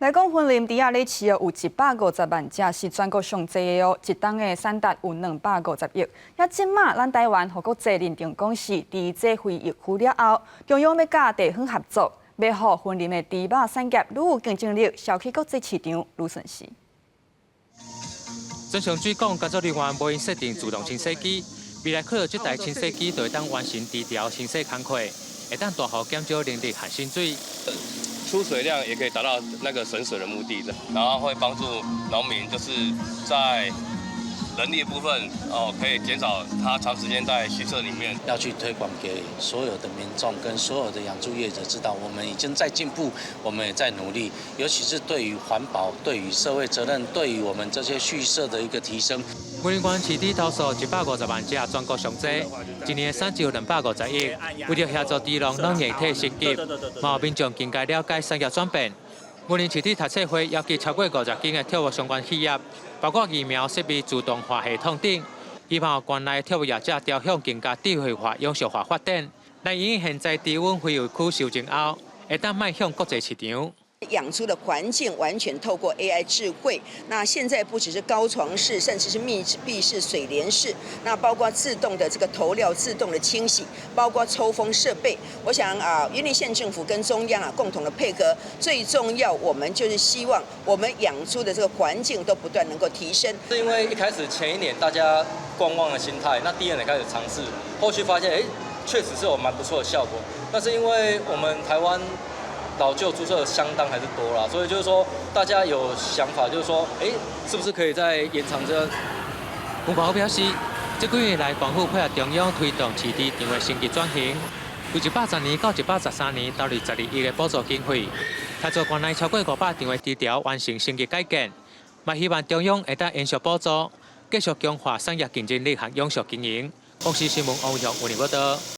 来讲，婚林伫咧市有150万只，是全国上济的哦，一档的产值有250亿。也即马，咱台湾和国际认定讲是第一济会疫区了后，中央要甲地方合作，要互婚林的猪肉产业愈有竞争力，销去国际市场愈顺势。正常水管工作人员无因设定自动清洗机，未来靠着这台清洗机，就会当完成低调清洗工作，会当大幅减少人力和薪水。出水量也可以达到那个省水的目的，然后会帮助农民，就是在人力部分可以减少他长时间在畜舍里面。要去推广给所有的民众跟所有的养猪业者知道，我们已经在进步，我们也在努力，尤其是对于环保、对于社会责任、对于我们这些畜舍的一个提升。婚林县市猪投诉150万只，全国上济，今年的产值有250亿。为了协助猪农农业体升级，毛民众更加了解产业转变。婚林市猪读册会邀集超过50间的畜牧相关企业，包括疫苗设备自动化系统等，希望县内畜牧业者朝向更加智慧化、永续化发展。来因应现在低温非游区受精后，会当迈向国际市场。养猪的环境完全透过 AI 智慧，那现在不只是高床式，甚至是密闭式、水帘式，那包括自动的这个投料、自动的清洗，包括抽风设备。我想云林县政府跟中央共同的配合，最重要我们就是希望我们养猪的这个环境都不断能够提升。是因为一开始前一年大家观望的心态，那第二年开始尝试，后续发现确实是有蛮不错的效果。但是因为我们台湾老旧猪舍相当还是多啦，所以就是说大家有想法，就是说，是不是可以再延长这？文化部表示，这几年来，政府配合中央推动市猪场的升级转型，由110年到113年投入12亿的补助经费，协助县内超过500场的猪条完成升级改建，嘛希望中央会当延续补助，继续强化产业竞争力和永续经营。广西新闻王永文报道。